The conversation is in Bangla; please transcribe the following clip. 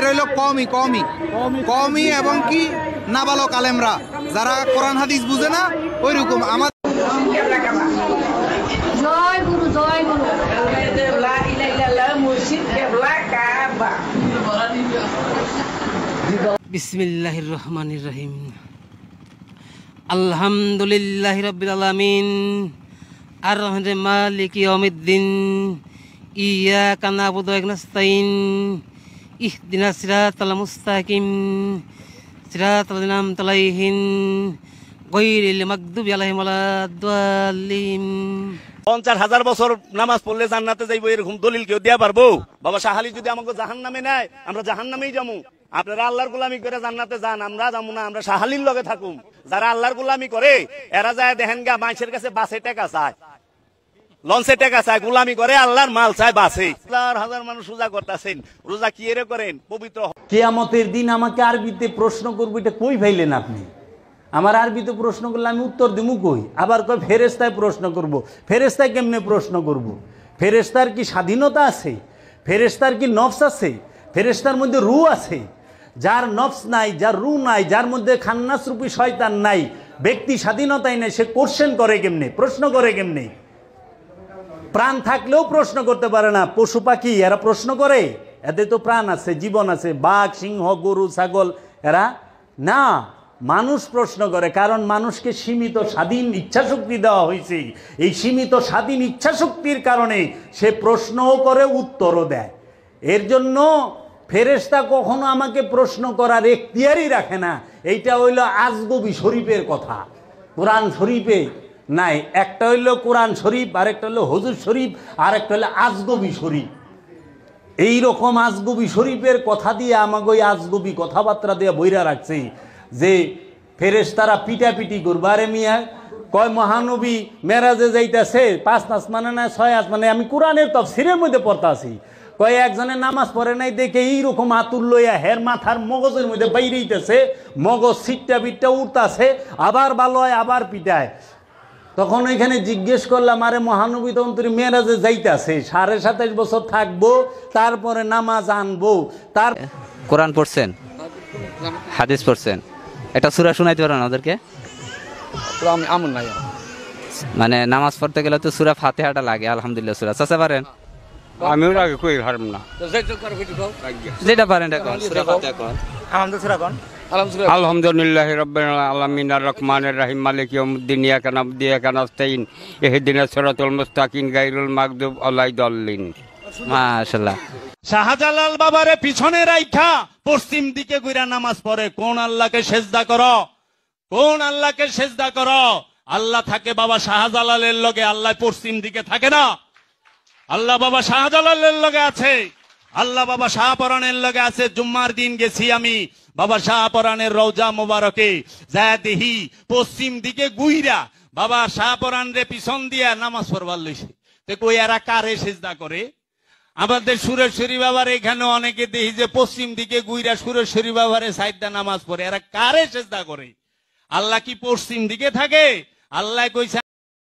এর হইল কমই কমই কমই এবং কি নাবালক আলেমরা যারা কোরআন হাদিস বুঝে না ওইরকম আমাদের জয় গুরু জয় গুরু বিসমিল্লাহির রহমানির রহিম আলহামদুলিল্লাহি রাব্বিল আলামিন আর রহমানির মালিকি ইয়াউমিদ্দিন ইয়্যাকা না'বুদু ওয়া ইয়্যাকা নাস্তাইন ইহদিনাস সিরাতাল মুস্তাকিম সিরাতাল লাযিনা আন'আমতা আলাইহিম গায়রিল মাগদুবি আলাইহিম ওয়ালাদ-দাল্লিন। 50,000 বছর নামাজ পড়লে জান্নাতে যাইবো এরকম দলিল কেউ দেয়া পারবো? বাবা শাহালি যদি আমাকে জাহান্নামে নেয় আমরা জাহান্নামেই যাবো। আপনারা আল্লাহর গোলামি করে জান্নাতে যান, আমরা যাবো না, আমরা শাহালির লগে থাকুম। যারা আল্লাহর গোলামি করে এরা যায় দেখেন গা মানুষের কাছে বাসে টাকা চায়, লঞ্চে টাকা চায়, গোলামি করে আল্লাহর মাল চায় বাসে। হাজার মানুষ রোজা করতেছেন, রোজা কি এরে করেন? পবিত্র কিয়ামতের দিন আমাকে আরবিতে প্রশ্ন করবো, এটা কই পাইলেন আপনি? আমার আরবিতে প্রশ্ন করলে আমি উত্তর দিমু কই? আবার কই ফেরেশতায় প্রশ্ন করব। ফেরেশতায় কেমনে প্রশ্ন করব? ফেরেশতার কি স্বাধীনতা আছে? ফেরেশতার কি নফস আছে? ফেরেশতার মধ্যে রূহ আছে? যার নফস নাই, যার রূহ নাই, যার মধ্যে খান্নাস রূপী শয়তান নাই, ব্যক্তি স্বাধীনতাই নাই, সে কোশ্চেন করে কেমনে, প্রশ্ন করে কেমনে? প্রাণ থাকলেও প্রশ্ন করতে পারে না। পশু পাখি এরা প্রশ্ন করে? এদের তো প্রাণ আছে, জীবন আছে। বাঘ, সিংহ, গরু, ছাগল এরা না। মানুষ প্রশ্ন করে, কারণ মানুষকে সীমিত স্বাধীন ইচ্ছাশক্তি দেওয়া হয়েছে। এই সীমিত স্বাধীন ইচ্ছাশক্তির কারণে সে প্রশ্নও করে, উত্তরও দেয়। এর জন্য ফেরেশতা কখনো আমাকে প্রশ্ন করার এখতিয়ারই রাখে না। এইটা হইল আজগবি শরীফের কথা, কোরআন শরীফে নাই। একটা হইল কোরআন শরীফ, আরেকটা হইল হুজুর শরীফ, আরেকটা হইল আজগবি শরীফ। এইরকম আজগবি শরীফের কথা দিয়ে আমাকে ওই আজগবি কথাবার্তা দিয়ে বইরা রাখছে যে ফেরেশতারা পিটাপিটি করবে। আরে মিয়া কয় মহানবী মেরাজে যাইতেছে, 5 আসমানে না 6 আসমানে, আমি কোরআনের তাফসীরের মধ্যে পড়তাছি। কয় একজনের নামাজ পড়ে নাই দেখে এইরকম আতুর লইয়া হের মাথার মগজের মধ্যে বাইরেইতেছে, মগজ সিটটা বিটটা উঠতাছে, আবার ভালো হয় আবার পিটায়। তখন ওইখানে জিজ্ঞেস করলাম, আরে মহানবী তখন তুই মেরাজে যাইতেছে, 27.5 বছর থাকবো, তারপরে নামাজ আনবো। তার কোরআন পড়ছেন, হাদিস পড়ছেন, এটা সূরা শোনাইতে পারেন ওদেরকে? মানে নামাজ পড়তে গেলে তো সূরা ফাতিহাটা লাগে, আলহামদুলিল্লাহ সূরা চাচা পারেন? আমিও আগে কই হারম না, যেটা পারেন এটা সূরা ফাতিহা কোন। আলহামদুলিল্লাহি রাব্বিল আলামিন আর রহমানির রহিম মালিকি ইয়াউমিদ্দিন ইয়াকা না'বুদু ওয়া ইয়াকা নাস্তাইন ইহদিনাস সিরাতাল মুস্তাকিম গায়রিল মাগদুবি আলাইহিম। মাশাআল্লাহ। শাহজালাল বাবারে পিছনে রাইখা পশ্চিম দিকে ঘুরে নামাজ পড়ে। কোন আল্লাহকে সেজদা করো? কোন আল্লাহকে সেজদা করো? আল্লাহ থাকে বাবা শাহজালালের লগে, আল্লাহ পশ্চিম দিকে থাকে না। আল্লাহ বাবা শাহজালালের লগে আছে, আল্লাহ বাবা শাহপরানের লগে আছে। জুম্মার দিন গেছি আমি বাবা শাহপরানের রওজা মোবারকে, যায় দেখি পশ্চিম দিকে গুইরা বাবা শাহপরান রে পিছন দিয়া নামাজ পড়বার লইছে। তো কই এরা কারে সেজদা করে? আমাদের সুরেশ্বরী বাবার এখানে অনেকে দেখি যে পশ্চিম দিকে গুইরা সুরেশ্বরী বাবারে সাইডা নামাজ পড়ে। এরা কারে সেজদা করে? আল্লাহ কি পশ্চিম দিকে থাকে? আল্লাহ কইছে